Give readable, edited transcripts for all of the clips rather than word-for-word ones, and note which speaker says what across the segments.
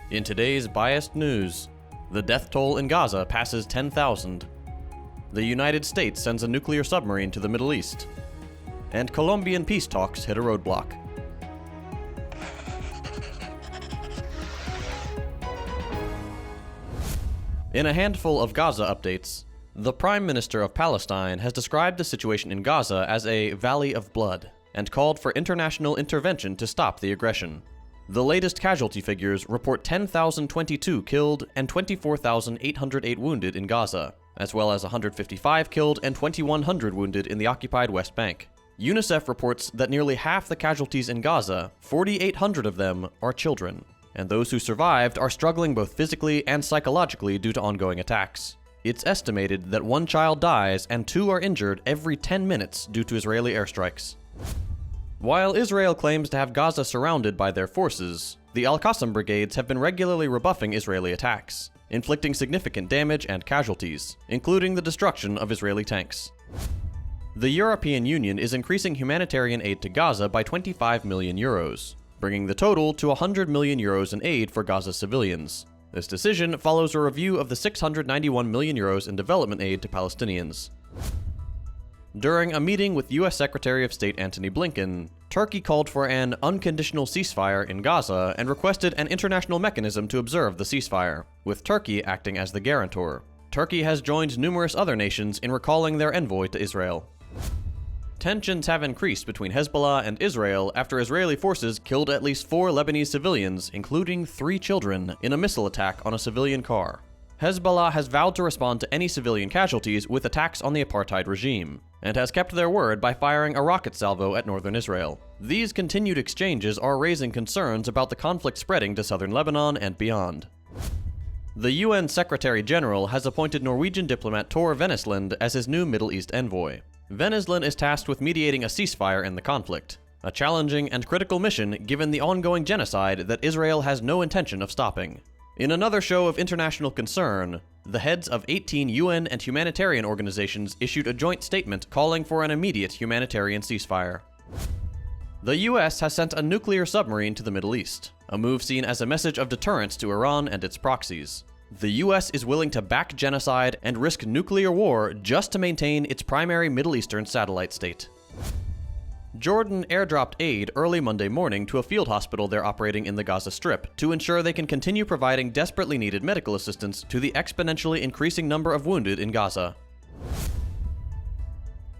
Speaker 1: In today's biased news, the death toll in Gaza passes 10,000. The United States sends a nuclear submarine to the Middle East. And Colombian peace talks hit a roadblock. In a handful of Gaza updates, the Prime Minister of Palestine has described the situation in Gaza as a valley of blood and called for international intervention to stop the aggression. The latest casualty figures report 10,022 killed and 24,808 wounded in Gaza, as well as 155 killed and 2,100 wounded in the occupied West Bank. UNICEF reports that nearly half the casualties in Gaza, 4,800 of them, are children, and those who survived are struggling both physically and psychologically due to ongoing attacks. It's estimated that 1 child dies and 2 are injured every 10 minutes due to Israeli airstrikes. While Israel claims to have Gaza surrounded by their forces, the Al-Qassam brigades have been regularly rebuffing Israeli attacks, inflicting significant damage and casualties, including the destruction of Israeli tanks. The European Union is increasing humanitarian aid to Gaza by 25 million euros, bringing the total to 100 million euros in aid for Gaza civilians. This decision follows a review of the 691 million euros in development aid to Palestinians. During a meeting with U.S. Secretary of State Antony Blinken, Turkey called for an unconditional ceasefire in Gaza and requested an international mechanism to observe the ceasefire, with Turkey acting as the guarantor. Turkey has joined numerous other nations in recalling their envoy to Israel. Tensions have increased between Hezbollah and Israel after Israeli forces killed at least 4 Lebanese civilians, including 3 children, in a missile attack on a civilian car. Hezbollah has vowed to respond to any civilian casualties with attacks on the apartheid regime, and has kept their word by firing a rocket salvo at northern Israel. These continued exchanges are raising concerns about the conflict spreading to southern Lebanon and beyond. The UN Secretary General has appointed Norwegian diplomat Tor Vennesland as his new Middle East envoy. Vennesland is tasked with mediating a ceasefire in the conflict, a challenging and critical mission given the ongoing genocide that Israel has no intention of stopping. In another show of international concern, the heads of 18 UN and humanitarian organizations issued a joint statement calling for an immediate humanitarian ceasefire. The US has sent a nuclear submarine to the Middle East, a move seen as a message of deterrence to Iran and its proxies. The US is willing to back genocide and risk nuclear war just to maintain its primary Middle Eastern satellite state. Jordan airdropped aid early Monday morning to a field hospital they're operating in the Gaza Strip to ensure they can continue providing desperately needed medical assistance to the exponentially increasing number of wounded in Gaza.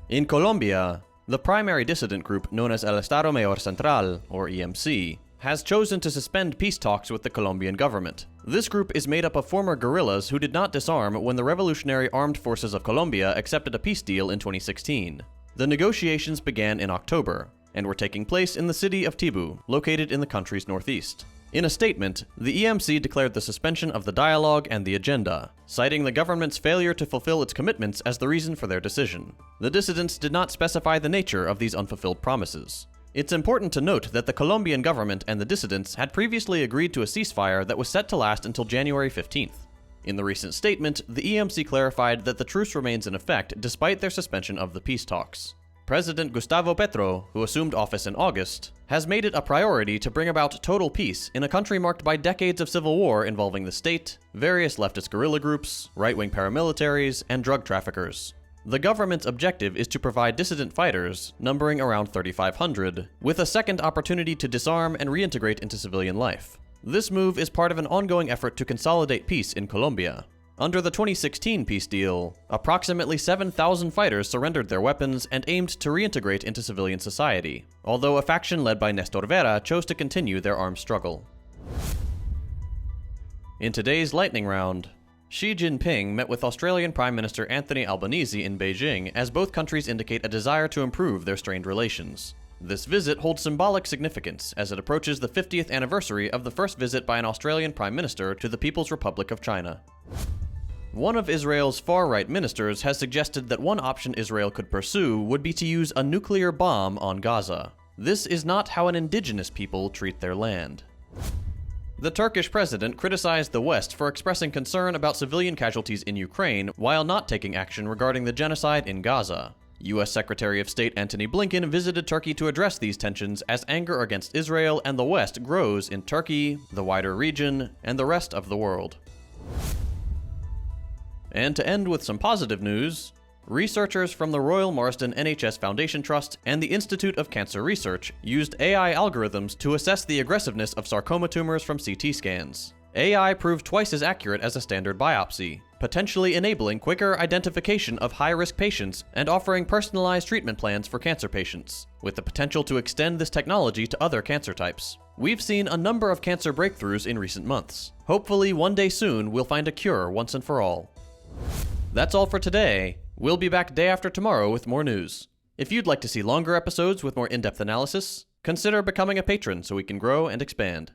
Speaker 1: In Colombia, the primary dissident group known as El Estado Mayor Central, or EMC, has chosen to suspend peace talks with the Colombian government. This group is made up of former guerrillas who did not disarm when the Revolutionary Armed Forces of Colombia accepted a peace deal in 2016. The negotiations began in October, and were taking place in the city of Tibu, located in the country's northeast. In a statement, the EMC declared the suspension of the dialogue and the agenda, citing the government's failure to fulfill its commitments as the reason for their decision. The dissidents did not specify the nature of these unfulfilled promises. It's important to note that the Colombian government and the dissidents had previously agreed to a ceasefire that was set to last until January 15th. In the recent statement, the EMC clarified that the truce remains in effect despite their suspension of the peace talks. President Gustavo Petro, who assumed office in August, has made it a priority to bring about total peace in a country marked by decades of civil war involving the state, various leftist guerrilla groups, right-wing paramilitaries, and drug traffickers. The government's objective is to provide dissident fighters, numbering around 3,500, with a second opportunity to disarm and reintegrate into civilian life. This move is part of an ongoing effort to consolidate peace in Colombia. Under the 2016 peace deal, approximately 7,000 fighters surrendered their weapons and aimed to reintegrate into civilian society, although a faction led by Nestor Vera chose to continue their armed struggle. In today's lightning round, Xi Jinping met with Australian Prime Minister Anthony Albanese in Beijing as both countries indicate a desire to improve their strained relations. This visit holds symbolic significance as it approaches the 50th anniversary of the first visit by an Australian Prime Minister to the People's Republic of China. One of Israel's far-right ministers has suggested that one option Israel could pursue would be to use a nuclear bomb on Gaza. This is not how an indigenous people treat their land. The Turkish president criticized the West for expressing concern about civilian casualties in Ukraine while not taking action regarding the genocide in Gaza. U.S. Secretary of State Antony Blinken visited Turkey to address these tensions as anger against Israel and the West grows in Turkey, the wider region, and the rest of the world. And to end with some positive news, researchers from the Royal Marsden NHS Foundation Trust and the Institute of Cancer Research used AI algorithms to assess the aggressiveness of sarcoma tumors from CT scans. AI proved twice as accurate as a standard biopsy, potentially enabling quicker identification of high-risk patients and offering personalized treatment plans for cancer patients, with the potential to extend this technology to other cancer types. We've seen a number of cancer breakthroughs in recent months. Hopefully, one day soon, we'll find a cure once and for all. That's all for today. We'll be back day after tomorrow with more news. If you'd like to see longer episodes with more in-depth analysis, consider becoming a patron so we can grow and expand.